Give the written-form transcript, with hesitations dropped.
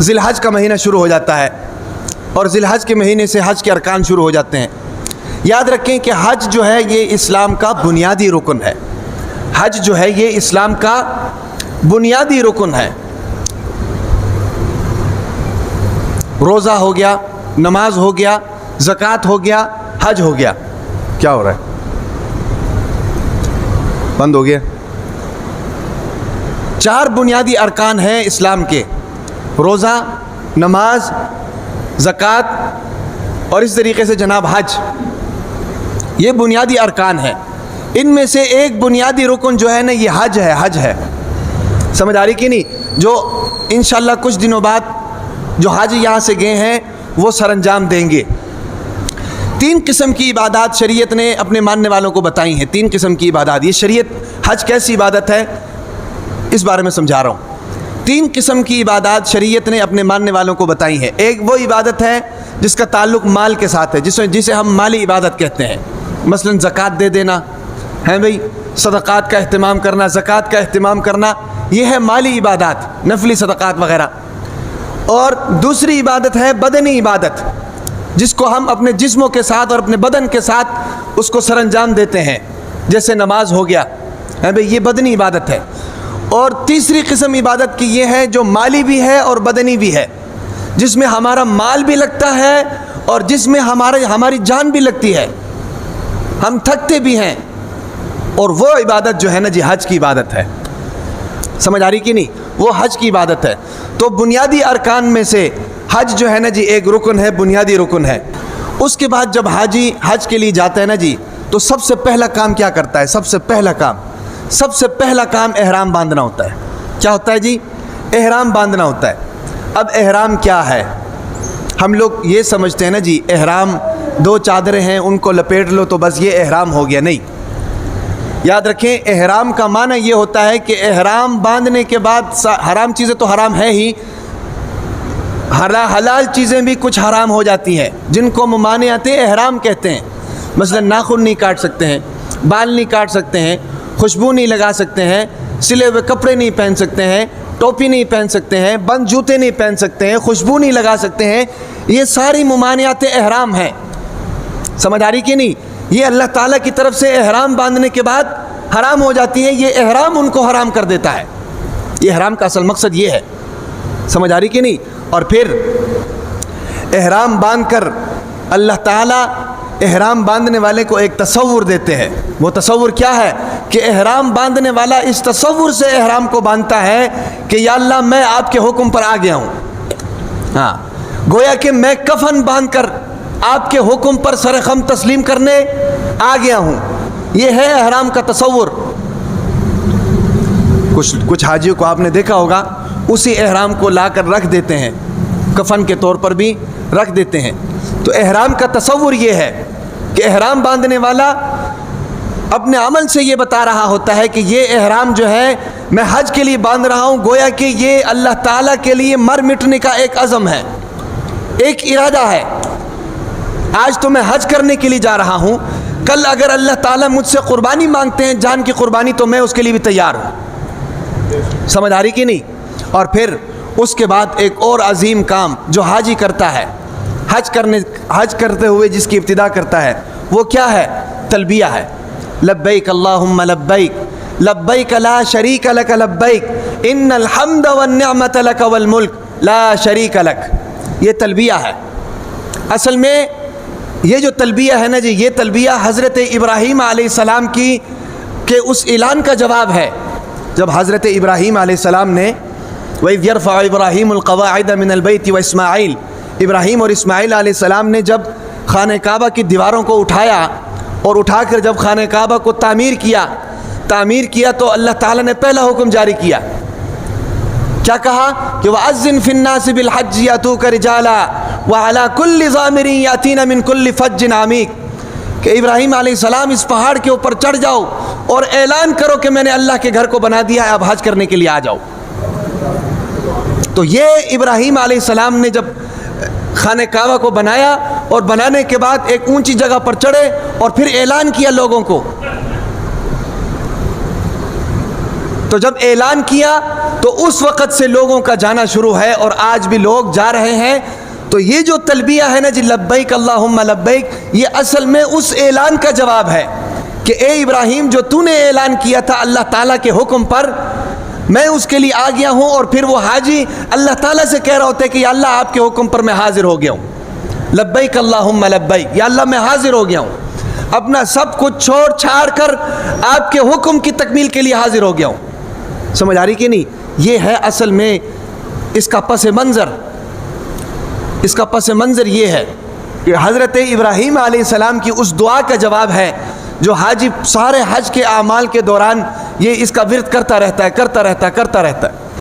ذی الحج کا مہینہ شروع ہو جاتا ہے اور ذی الحج کے مہینے سے حج کے ارکان شروع ہو جاتے ہیں۔ یاد رکھیں کہ حج جو ہے یہ اسلام کا بنیادی رکن ہے۔ حج جو ہے یہ اسلام کا بنیادی رکن ہے۔ روزہ ہو گیا، نماز ہو گیا، زکوٰۃ ہو گیا، حج ہو گیا۔ کیا ہو رہا ہے؟ بند ہو گیا۔ 4 بنیادی ارکان ہیں اسلام کے: روزہ، نماز، زکوٰۃ اور اس طریقے سے جناب حج۔ یہ بنیادی ارکان ہیں۔ ان میں سے ایک بنیادی رکن جو ہے نا یہ حج ہے۔ حج ہے، سمجھ آ رہی کہ نہیں؟ جو انشاءاللہ کچھ دنوں بعد جو حاجی یہاں سے گئے ہیں وہ سر انجام دیں گے۔ 3 قسم کی عبادات شریعت نے اپنے ماننے والوں کو بتائی ہیں۔ 3 قسم کی عبادات۔ یہ شریعت حج کیسی عبادت ہے اس بارے میں سمجھا رہا ہوں۔ 3 قسم کی عبادات شریعت نے اپنے ماننے والوں کو بتائی ہیں۔ ایک وہ عبادت ہے جس کا تعلق مال کے ساتھ ہے، جسے ہم مالی عبادت کہتے ہیں۔ مثلا زکوٰۃ دے دینا ہے بھئی، صدقات کا اہتمام کرنا، زکوٰۃ کا اہتمام کرنا، یہ ہے مالی عبادات، نفلی صدقات وغیرہ۔ اور دوسری عبادت ہے بدنی عبادت، جس کو ہم اپنے جسموں کے ساتھ اور اپنے بدن کے ساتھ اس کو سر انجام دیتے ہیں، جیسے نماز ہو گیا ہے بھئی، یہ بدنی عبادت ہے۔ اور تیسری قسم عبادت کی یہ ہے جو مالی بھی ہے اور بدنی بھی ہے، جس میں ہمارا مال بھی لگتا ہے اور جس میں ہماری جان بھی لگتی ہے، ہم تھکتے بھی ہیں۔ اور وہ عبادت جو ہے نا جی حج کی عبادت ہے۔ سمجھ آ رہی کہ نہیں؟ وہ حج کی عبادت ہے۔ تو بنیادی ارکان میں سے حج جو ہے نا جی ایک رکن ہے، بنیادی رکن ہے۔ اس کے بعد جب حاجی حج کے لیے جاتا ہے نا جی تو سب سے پہلا کام کیا کرتا ہے؟ سب سے پہلا کام احرام باندھنا ہوتا ہے۔ کیا ہوتا ہے جی؟ احرام باندھنا ہوتا ہے۔ اب احرام کیا ہے؟ ہم لوگ یہ سمجھتے ہیں نا جی احرام 2 چادریں ہیں ان کو لپیٹ لو تو بس یہ احرام ہو گیا۔ نہیں، یاد رکھیں احرام کا معنی یہ ہوتا ہے کہ احرام باندھنے کے بعد حرام چیزیں تو حرام ہے ہی، حلال چیزیں بھی کچھ حرام ہو جاتی ہیں جن کو ممانعت احرام کہتے ہیں۔ مثلا ناخن نہیں کاٹ سکتے ہیں، بال نہیں کاٹ سکتے ہیں، خوشبو نہیں لگا سکتے ہیں، سلے ہوئے کپڑے نہیں پہن سکتے ہیں، ٹوپی نہیں پہن سکتے ہیں، بند جوتے نہیں پہن سکتے ہیں، خوشبو نہیں لگا سکتے ہیں۔ یہ ساری ممانعت احرام ہیں۔ سمجھ آ رہی کہ نہیں؟ یہ اللہ تعالیٰ کی طرف سے احرام باندھنے کے بعد حرام ہو جاتی ہیں۔ یہ احرام ان کو حرام کر دیتا ہے۔ یہ احرام کا اصل مقصد یہ ہے۔ سمجھ آ رہی کہ نہیں؟ اور پھر احرام باندھ کر اللہ تعالیٰ احرام باندھنے والے کو ایک تصور دیتے ہیں۔ وہ تصور کیا ہے کہ احرام باندھنے والا اس تصور سے احرام کو باندھتا ہے کہ یا اللہ میں آپ کے حکم پر آ گیا ہوں۔ ہاں، گویا کہ میں کفن باندھ کر آپ کے حکم پر سر خم تسلیم کرنے آ گیا ہوں۔ یہ ہے احرام کا تصور۔ کچھ حاجیوں کو آپ نے دیکھا ہوگا اسی احرام کو لا کر رکھ دیتے ہیں، کفن کے طور پر بھی رکھ دیتے ہیں۔ تو احرام کا تصور یہ ہے کہ احرام باندھنے والا اپنے عمل سے یہ بتا رہا ہوتا ہے کہ یہ احرام جو ہے میں حج کے لیے باندھ رہا ہوں، گویا کہ یہ اللہ تعالیٰ کے لیے مر مٹنے کا ایک عزم ہے، ایک ارادہ ہے۔ آج تو میں حج کرنے کے لیے جا رہا ہوں، کل اگر اللہ تعالیٰ مجھ سے قربانی مانگتے ہیں، جان کی قربانی، تو میں اس کے لیے بھی تیار ہوں۔ سمجھ آ رہی کہ نہیں؟ اور پھر اس کے بعد ایک اور عظیم کام جو حاجی کرتا ہے، حج کرتے ہوئے جس کی ابتدا کرتا ہے، وہ کیا ہے؟ تلبیہ ہے۔ لبیک اللہم لبیک لبیک لا شریک لک لبیک ان الحمد والنعمت لک والملک لا شریک لک۔ یہ تلبیہ ہے۔ اصل میں یہ جو تلبیہ ہے نا جی، یہ تلبیہ حضرت ابراہیم علیہ السلام کی کہ اس اعلان کا جواب ہے جب حضرت ابراہیم علیہ السلام نے وَإِذْ يَرْفَعُ إِبْرَاهِيمُ الْقَوَاعِدَ مِنَ الْبَيْتِ وَإِسْمَاعِيلُ، ابراہیم اور اسماعیل علیہ السلام نے جب خانہ کعبہ کی دیواروں کو اٹھایا اور اٹھا کر جب خانہ کعبہ کو تعمیر کیا تو اللہ تعالیٰ نے پہلا حکم جاری کیا۔ کیا کہا کہ وَأَذِّن فِي النَّاسِ بِالْحَجِّ يَأْتُوكَ رِجَالًا وَعَلَىٰ كُلِّ ضَامِرٍ يَأْتِينَ مِنْ كُلِّ فَجٍّ عَمِيقٍ، کہ ابراہیم علیہ السلام اس پہاڑ کے اوپر چڑھ جاؤ اور اعلان کرو کہ میں نے اللہ کے گھر کو بنا دیا ہے، اب حج کرنے کے لیے آ جاؤ۔ تو یہ ابراہیم علیہ السلام نے جب خانہ کعبہ کو بنایا اور بنانے کے بعد ایک اونچی جگہ پر چڑھے اور پھر اعلان کیا لوگوں کو، تو جب اعلان کیا تو تو اس وقت سے لوگوں کا جانا شروع ہے اور آج بھی لوگ جا رہے ہیں. تو یہ جو تلبیہ ہے نا جی لبیک اللہم لبیک، یہ اصل میں اس اعلان کا جواب ہے کہ اے ابراہیم جو تو نے اعلان کیا تھا اللہ تعالیٰ کے حکم پر، میں اس کے لیے آ گیا ہوں. اور پھر وہ حاجی اللہ تعالیٰ سے کہہ رہا ہوتا ہے کہ یا اللہ آپ کے حکم پر میں حاضر ہو گیا ہوں، لبیک اللہم لبیک، یا اللہ میں حاضر ہو گیا ہوں، اپنا سب کچھ چھوڑ چھاڑ کر آپ کے حکم کی تکمیل کے لیے حاضر ہو گیا ہوں. سمجھ آ رہی کہ نہیں؟ یہ ہے اصل میں اس کا پس منظر. اس کا پس منظر یہ ہے کہ حضرت ابراہیم علیہ السلام کی اس دعا کا جواب ہے جو حاجی سارے حج کے اعمال کے دوران یہ اس کا ورد کرتا رہتا ہے.